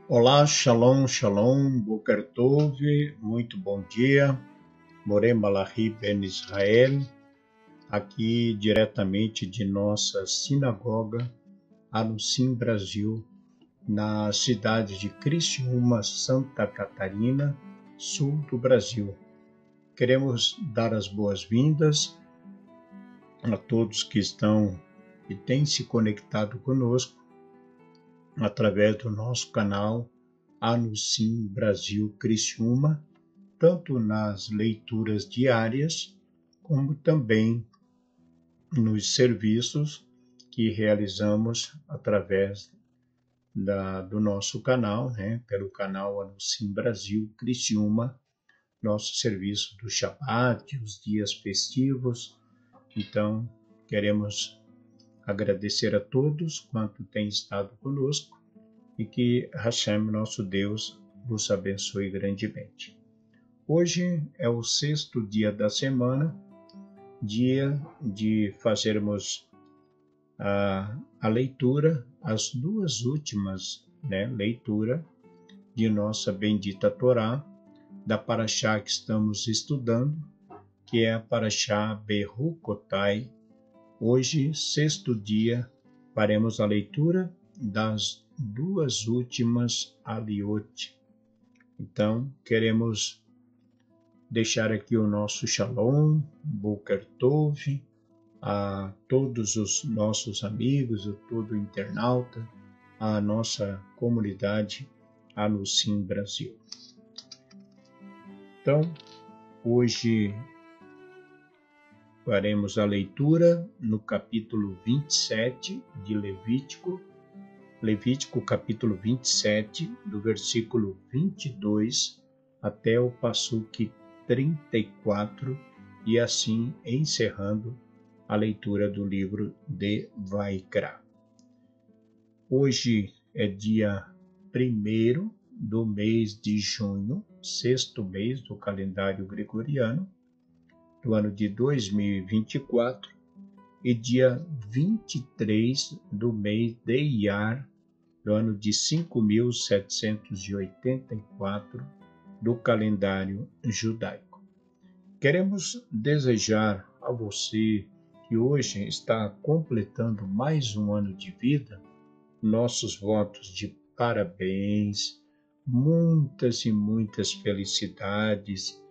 Olá, Shalom, Shalom, Boker Tov, muito bom dia. Moré Malachi Ben Israel, aqui diretamente de nossa sinagoga, Anusim Brasil, na cidade de Criciúma, Santa Catarina, sul do Brasil. Queremos dar as boas-vindas a todos que estão e têm se conectado conosco através do nosso canal Anusim Brasil Criciúma, tanto nas leituras diárias, como também nos serviços que realizamos através do nosso canal, pelo canal Anusim Brasil Criciúma, nosso serviço do Shabbat, os dias festivos. Então, queremos agradecer a todos quanto têm estado conosco e que Hashem, nosso Deus, vos abençoe grandemente. Hoje é o 6º dia da semana, dia de fazermos a leitura, as duas últimas leituras de nossa bendita Torá, da Parashá que estamos estudando, que é a Parashá Berucotai. Hoje, 6º dia, faremos a leitura das duas últimas aliot. Então, queremos deixar aqui o nosso Shalom, Boker Tov, a todos os nossos amigos, a todo o internauta, a nossa comunidade Anusim Brasil. Então, hoje faremos a leitura no capítulo 27 de Levítico, capítulo 27, do versículo 22 até o passuque 34, e assim encerrando a leitura do livro de Vaikra. Hoje é dia 1º do mês de junho, 6º mês do calendário gregoriano, do ano de 2024, e dia 23 do mês de Iyar, do ano de 5.784 do calendário judaico. Queremos desejar a você que hoje está completando mais um ano de vida, nossos votos de parabéns, muitas e muitas felicidades,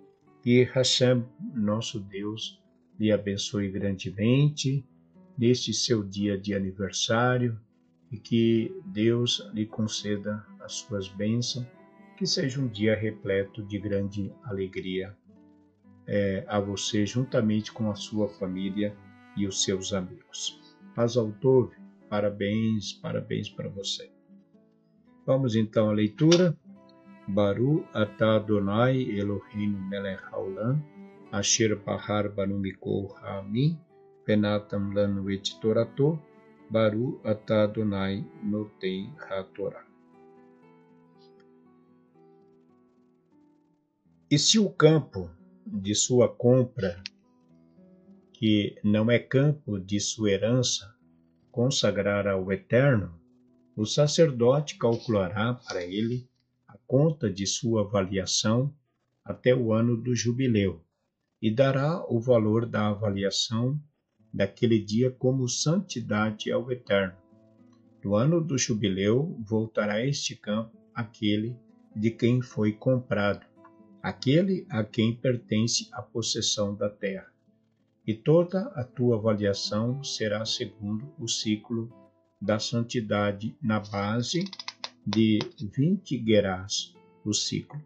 que Hashem, nosso Deus, lhe abençoe grandemente neste seu dia de aniversário e que Deus lhe conceda as suas bênçãos, que seja um dia repleto de grande alegria a você, juntamente com a sua família e os seus amigos. Hazal Tov, parabéns para você. Vamos então à leitura. Baru atah Adonai Eloheinu melech haolam, asher bahar banu mikol ha'amim, venatam lanu et torato, Baru atah Adonai notei haTorá. E se o campo de sua compra, que não é campo de sua herança, consagrar ao Eterno, o sacerdote calculará para ele a conta de sua avaliação até o ano do jubileu, e dará o valor da avaliação daquele dia como santidade ao Eterno. No ano do jubileu voltará este campo aquele de quem foi comprado, aquele a quem pertence a possessão da terra. E toda a tua avaliação será segundo o ciclo da santidade, na base de 20 gerás o ciclo.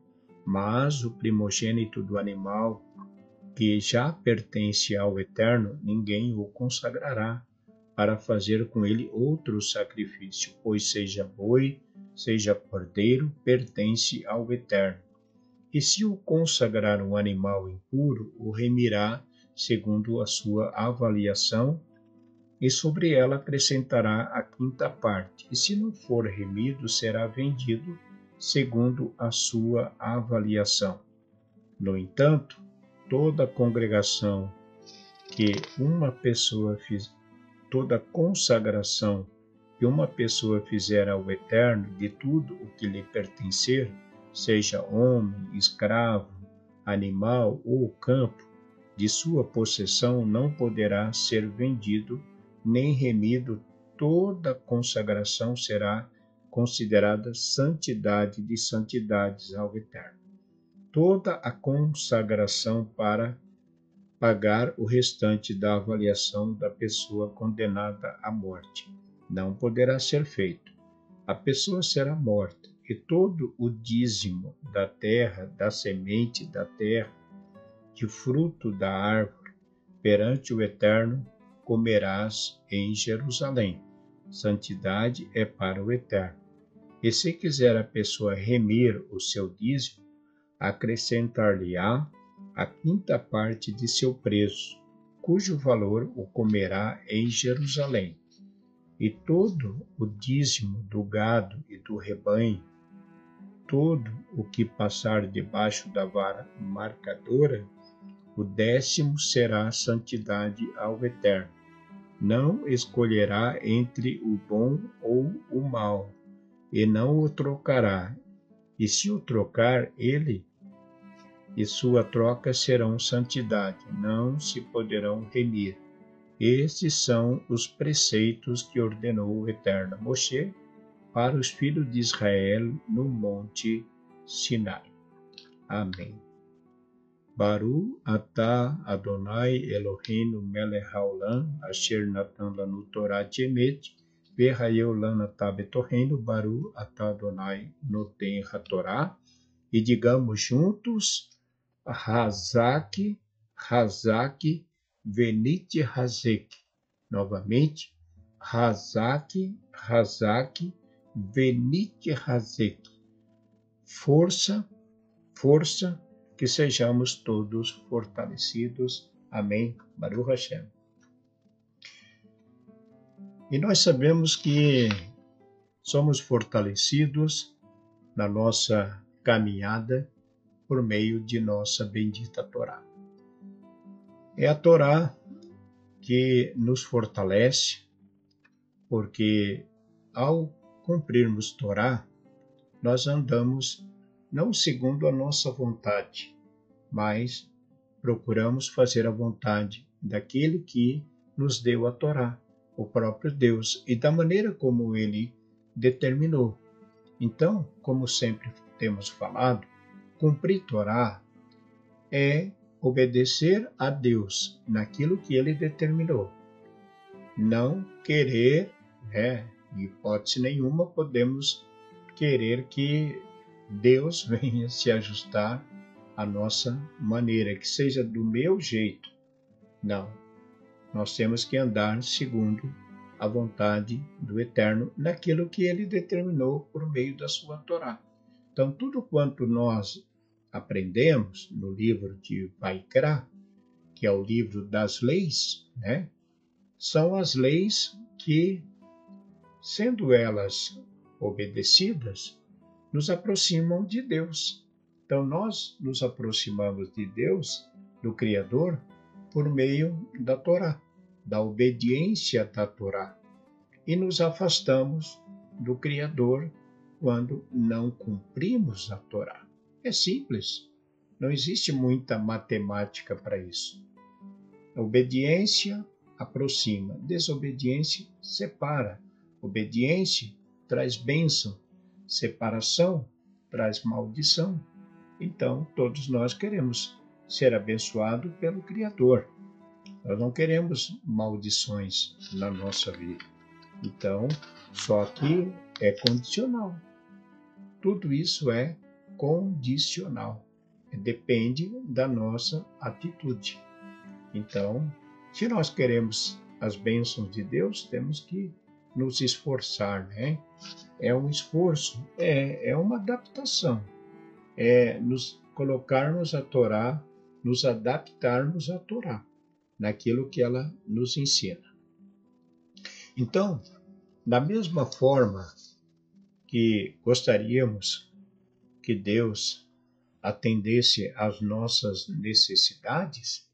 Mas o primogênito do animal que já pertence ao Eterno, ninguém o consagrará para fazer com ele outro sacrifício, pois seja boi, seja cordeiro, pertence ao Eterno. E se o consagrar um animal impuro, o remirá segundo a sua avaliação, e sobre ela acrescentará a 5ª parte. E se não for remido, será vendido segundo a sua avaliação. No entanto, toda congregação que uma pessoa fiz, toda consagração que uma pessoa fizer ao Eterno de tudo o que lhe pertencer, seja homem, escravo, animal ou campo, de sua possessão não poderá ser vendido nem remido. Toda consagração será considerada santidade de santidades ao Eterno. Toda a consagração para pagar o restante da avaliação da pessoa condenada à morte não poderá ser feito. A pessoa será morta, e todo o dízimo da terra, da semente da terra, de fruto da árvore, perante o Eterno comerás em Jerusalém. Santidade é para o Eterno. E se quiser a pessoa remir o seu dízimo, acrescentar-lhe-á a quinta parte de seu preço, cujo valor o comerá em Jerusalém. E todo o dízimo do gado e do rebanho, todo o que passar debaixo da vara marcadora, o 10º será santidade ao Eterno. Não escolherá entre o bom ou o mal, e não o trocará. E se o trocar, ele e sua troca serão santidade, não se poderão remir. Estes são os preceitos que ordenou o Eterno a Moshe para os filhos de Israel no monte Sinai. Amém. Baru atah Adonai Eloheinu melech haolam, asher natan lanu Torah emet, v'hayeu lana betorreinu, Baru atah Adonai noten hatorá. E digamos juntos, Hazak, Hazak, Venite Hazek. Novamente, Hazak, Hazak, Venite Hazek. Força, força, que sejamos todos fortalecidos. Amém. Baruch Hashem. E nós sabemos que somos fortalecidos na nossa caminhada por meio de nossa bendita Torá. É a Torá que nos fortalece, porque ao cumprirmos Torá, nós andamos não segundo a nossa vontade, mas procuramos fazer a vontade daquele que nos deu a Torá, o próprio Deus, e da maneira como ele determinou. Então, como sempre temos falado, cumprir Torá é obedecer a Deus naquilo que ele determinou. Não querer, em hipótese nenhuma, podemos querer que Deus venha se ajustar à nossa maneira, que seja do meu jeito. Não. Nós temos que andar segundo a vontade do Eterno naquilo que ele determinou por meio da sua Torá. Então, tudo quanto nós aprendemos no livro de Vaikra, que é o livro das leis, são as leis que, sendo elas obedecidas, nos aproximam de Deus. Então, nós nos aproximamos de Deus, do Criador, por meio da Torá, da obediência da Torá, e nos afastamos do Criador quando não cumprimos a Torá. É simples, não existe muita matemática para isso. A obediência aproxima, desobediência separa. Obediência traz bênção, separação traz maldição. Então, todos nós queremos ser abençoados pelo Criador. Nós não queremos maldições na nossa vida. Então, só que é condicional. Tudo isso é condicional. Depende da nossa atitude. Então, se nós queremos as bênçãos de Deus, temos que nos esforçar, É um esforço, é uma adaptação. É nos colocarmos a Torá, nos adaptarmos à Torá, naquilo que ela nos ensina. Então, da mesma forma que gostaríamos que Deus atendesse às nossas necessidades,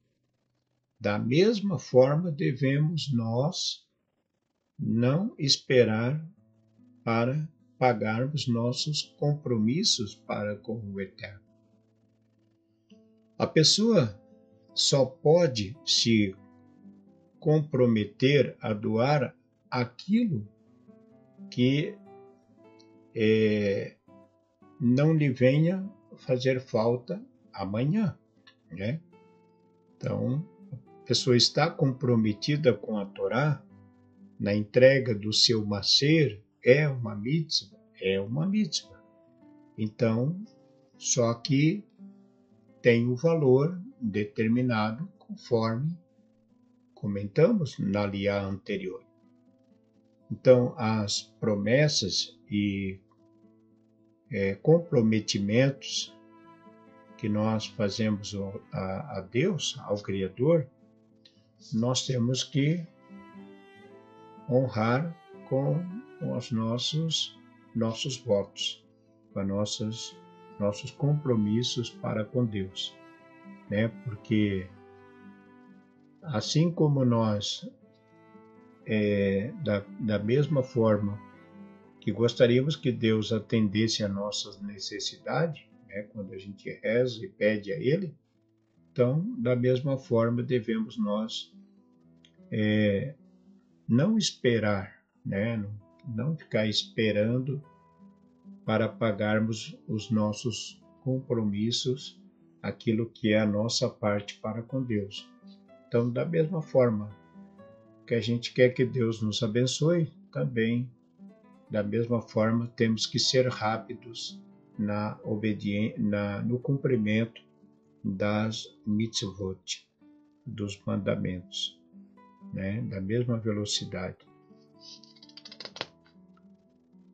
da mesma forma devemos nós não esperar para pagarmos nossos compromissos para com o Eterno. A pessoa só pode se comprometer a doar aquilo que não lhe venha fazer falta amanhã, né? Então, a pessoa está comprometida com a Torá, na entrega do seu maser, é uma mitzvah, Então, só que tem o valor determinado conforme comentamos na liá anterior. Então, as promessas e comprometimentos que nós fazemos a Deus, ao Criador, nós temos que honrar com os nossos votos, com nossos compromissos para com Deus, né? Porque assim como nós, da mesma forma que gostaríamos que Deus atendesse a nossas necessidades, né? Quando a gente reza e pede a Ele, então, da mesma forma devemos nós não esperar, né? Não ficar esperando para pagarmos os nossos compromissos, aquilo que é a nossa parte para com Deus. Então, da mesma forma que a gente quer que Deus nos abençoe, também, da mesma forma, temos que ser rápidos no cumprimento das mitzvot, dos mandamentos, né? Da mesma velocidade.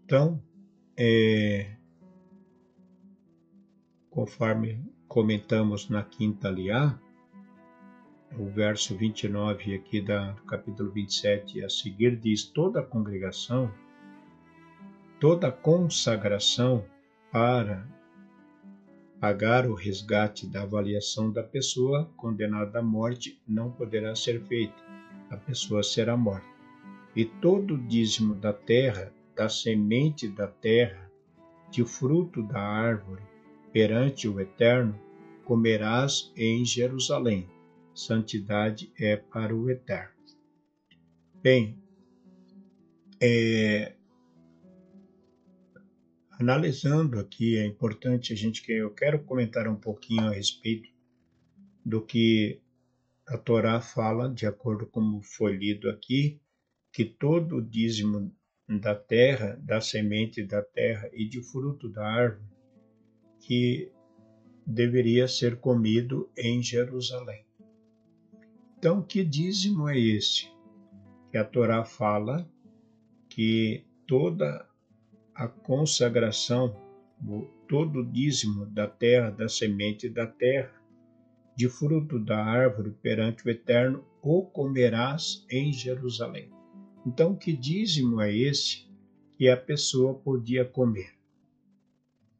Então, conforme comentamos na quinta liá, o verso 29 aqui do capítulo 27 a seguir diz: toda a congregação, toda a consagração para pagar o resgate da avaliação da pessoa condenada à morte não poderá ser feita. A pessoa será morta. E todo o dízimo da terra, da semente da terra, de fruto da árvore, perante o Eterno, comerás em Jerusalém. Santidade é para o Eterno. Bem, analisando aqui, é importante eu quero comentar um pouquinho a respeito do que a Torá fala, de acordo com como foi lido aqui, que todo o dízimo da terra, da semente da terra e de fruto da árvore, que deveria ser comido em Jerusalém. Então, que dízimo é esse? Que a Torá fala que toda a consagração, todo o dízimo da terra, da semente da terra, de fruto da árvore perante o Eterno, o comerás em Jerusalém. Então, que dízimo é esse que a pessoa podia comer?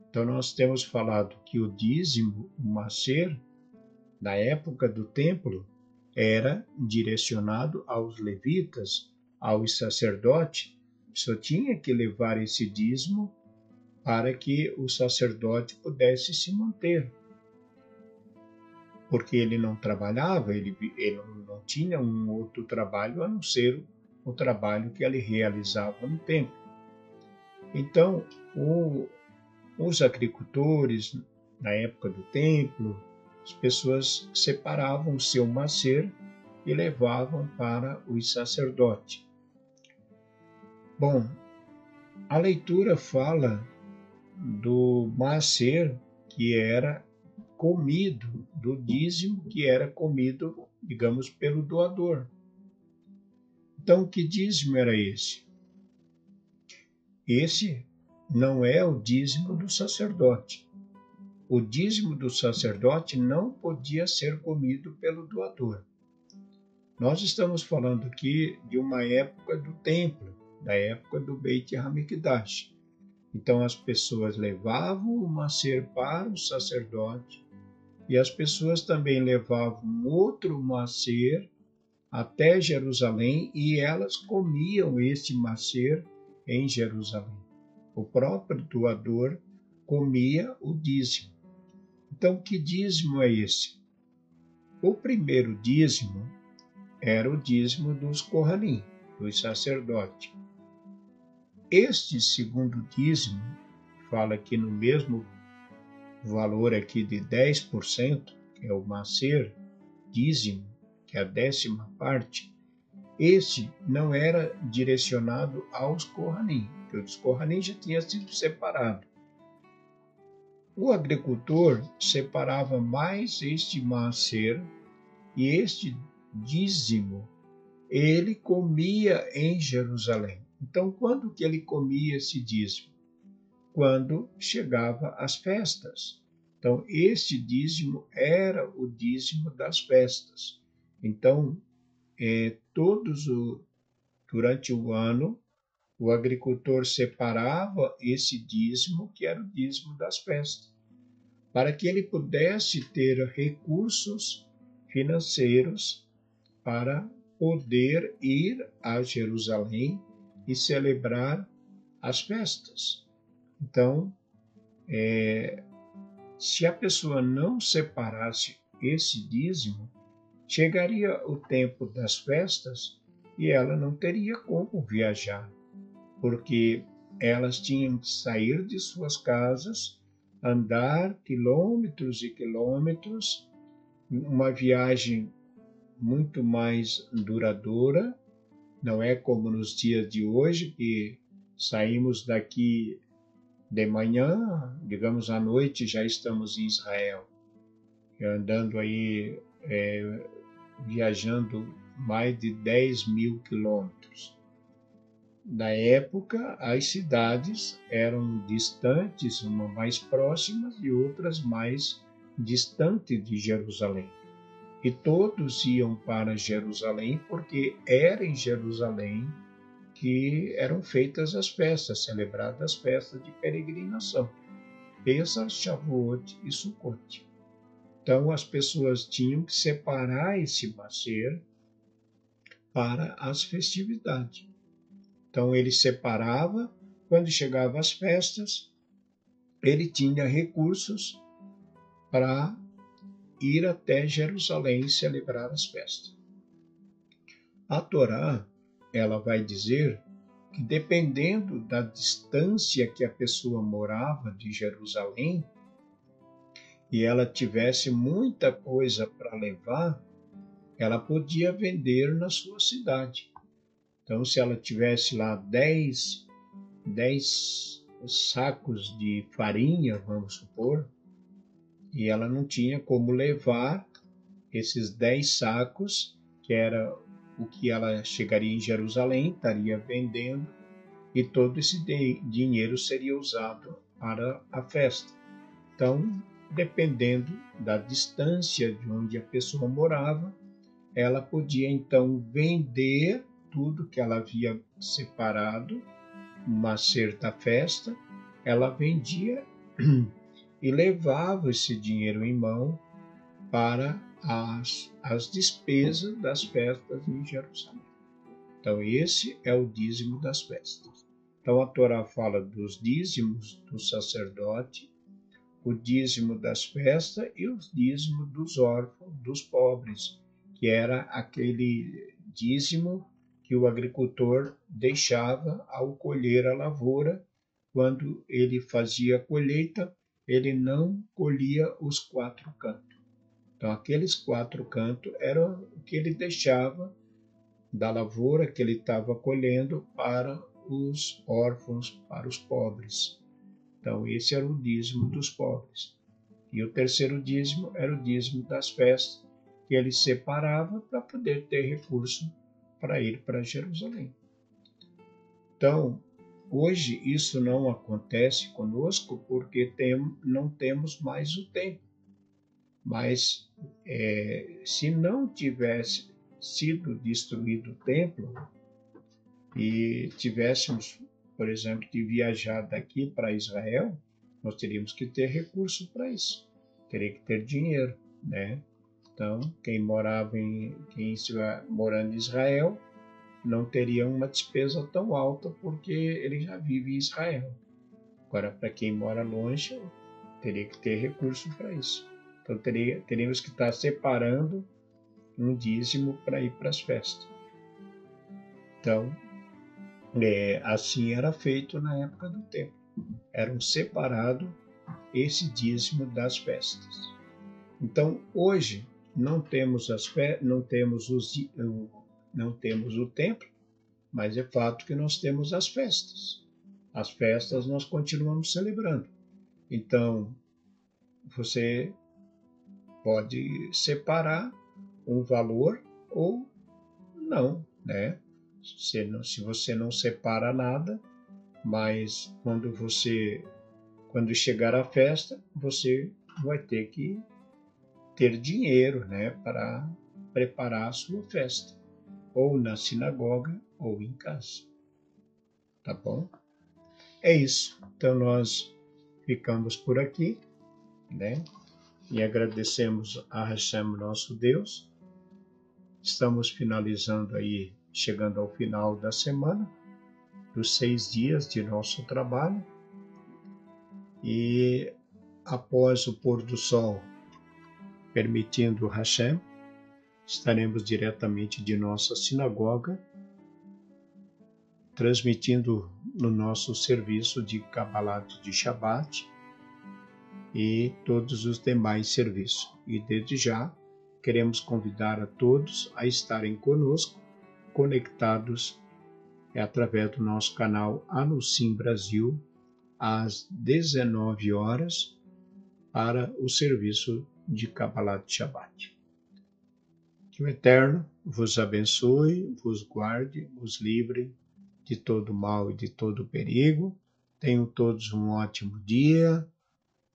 Então, nós temos falado que o dízimo, o maser, na época do templo, era direcionado aos levitas, aos sacerdotes. Só tinha que levar esse dízimo para que o sacerdote pudesse se manter. Porque ele não trabalhava, ele não tinha um outro trabalho a não ser o trabalho que ele realizava no templo. Então, os agricultores, na época do templo, as pessoas separavam o seu maser e levavam para os sacerdotes. Bom, a leitura fala do maser que era comido, do dízimo que era comido, digamos, pelo doador. Então, que dízimo era esse? Esse não é o dízimo do sacerdote. O dízimo do sacerdote não podia ser comido pelo doador. Nós estamos falando aqui de uma época do templo, da época do Beit HaMikdash. Então as pessoas levavam o maser para o sacerdote e as pessoas também levavam outro maser até Jerusalém e elas comiam este macer em Jerusalém. O próprio doador comia o dízimo. Então, que dízimo é esse? O primeiro dízimo era o dízimo dos Kohanim, dos sacerdotes. Este segundo dízimo, fala aqui no mesmo valor aqui de 10%, que é o macer, dízimo, que é a 10ª parte, este não era direcionado aos Kohanim, porque os Kohanim já tinha sido separado. O agricultor separava mais este macer e este dízimo ele comia em Jerusalém. Então, quando que ele comia esse dízimo? Quando chegava às festas. Então, este dízimo era o dízimo das festas. Então, durante o ano, o agricultor separava esse dízimo, que era o dízimo das festas, para que ele pudesse ter recursos financeiros para poder ir a Jerusalém e celebrar as festas. Então, se a pessoa não separasse esse dízimo, chegaria o tempo das festas e ela não teria como viajar, porque elas tinham que sair de suas casas, andar quilômetros e quilômetros, uma viagem muito mais duradoura. Não é como nos dias de hoje, que saímos daqui de manhã, digamos à noite, já estamos em Israel, andando aí, viajando mais de 10.000 quilômetros. Na época, as cidades eram distantes, umas mais próximas e outras mais distantes de Jerusalém. E todos iam para Jerusalém porque era em Jerusalém que eram feitas as festas, celebradas as festas de peregrinação, Pêssar, Shavuot e Sukkot. Então as pessoas tinham que separar esse macer para as festividades. Então ele separava, quando chegava às festas, ele tinha recursos para ir até Jerusalém celebrar as festas. A Torá, ela vai dizer que dependendo da distância que a pessoa morava de Jerusalém, e ela tivesse muita coisa para levar, ela podia vender na sua cidade. Então, se ela tivesse lá 10 sacos de farinha, vamos supor, e ela não tinha como levar esses 10 sacos, que era o que ela chegaria em Jerusalém, estaria vendendo, e todo esse dinheiro seria usado para a festa. Então, dependendo da distância de onde a pessoa morava, ela podia então vender tudo que ela havia separado, uma certa festa, ela vendia e levava esse dinheiro em mão para as despesas das festas em Jerusalém. Então, esse é o dízimo das festas. Então, a Torá fala dos dízimos do sacerdote, o dízimo das festas e os dízimos dos órfãos, dos pobres, que era aquele dízimo que o agricultor deixava ao colher a lavoura. Quando ele fazia a colheita, ele não colhia os 4 cantos. Então, aqueles 4 cantos eram o que ele deixava da lavoura que ele estava colhendo para os órfãos, para os pobres. Então, esse era o dízimo dos pobres. E o terceiro dízimo era o dízimo das festas, que ele separava para poder ter recurso para ir para Jerusalém. Então, hoje isso não acontece conosco porque não temos mais o tempo. Mas se não tivesse sido destruído o templo e tivéssemos, por exemplo, de viajar daqui para Israel, nós teríamos que ter recurso para isso, teria que ter dinheiro, né? Então, quem estiver morando em Israel não teria uma despesa tão alta porque ele já vive em Israel. Agora, para quem mora longe, teria que ter recurso para isso. Então, teríamos que estar separando um dízimo para ir para as festas. Então, assim era feito na época do templo. Era separado esse dízimo das festas. Então, hoje não temos não temos o templo, mas é fato que nós temos as festas. As festas nós continuamos celebrando. Então, você pode separar um valor ou não, né? Se você não separa nada, mas quando chegar a festa, você vai ter que ter dinheiro, né, para preparar a sua festa, ou na sinagoga ou em casa. Tá bom? É isso. Então nós ficamos por aqui, né? E agradecemos a Hashem, nosso Deus. Estamos finalizando aí, chegando ao final da semana, dos 6 dias de nosso trabalho. E após o pôr do sol, permitindo Hashem, estaremos diretamente de nossa sinagoga, transmitindo no nosso serviço de Kabbalah de Shabbat e todos os demais serviços. E desde já, queremos convidar a todos a estarem conosco, conectados através do nosso canal Anusim Brasil, às 19 horas, para o serviço de Kabbalah de Shabbat. Que o Eterno vos abençoe, vos guarde, vos livre de todo mal e de todo perigo. Tenham todos um ótimo dia,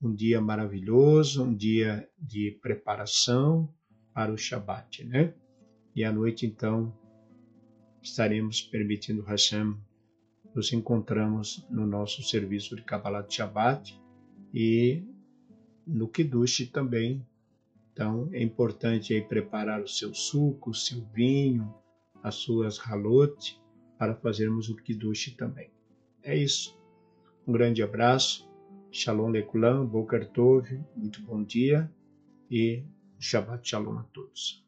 um dia maravilhoso, um dia de preparação para o Shabbat, né? E à noite, então, estaremos permitindo Hashem, nos encontramos no nosso serviço de Kabbalah de Shabbat e no Kiddush também. Então, é importante aí preparar o seu suco, o seu vinho, as suas halot, para fazermos o Kiddush também. É isso. Um grande abraço. Shalom Lekulam, Boker Tov, muito bom dia e Shabbat Shalom a todos.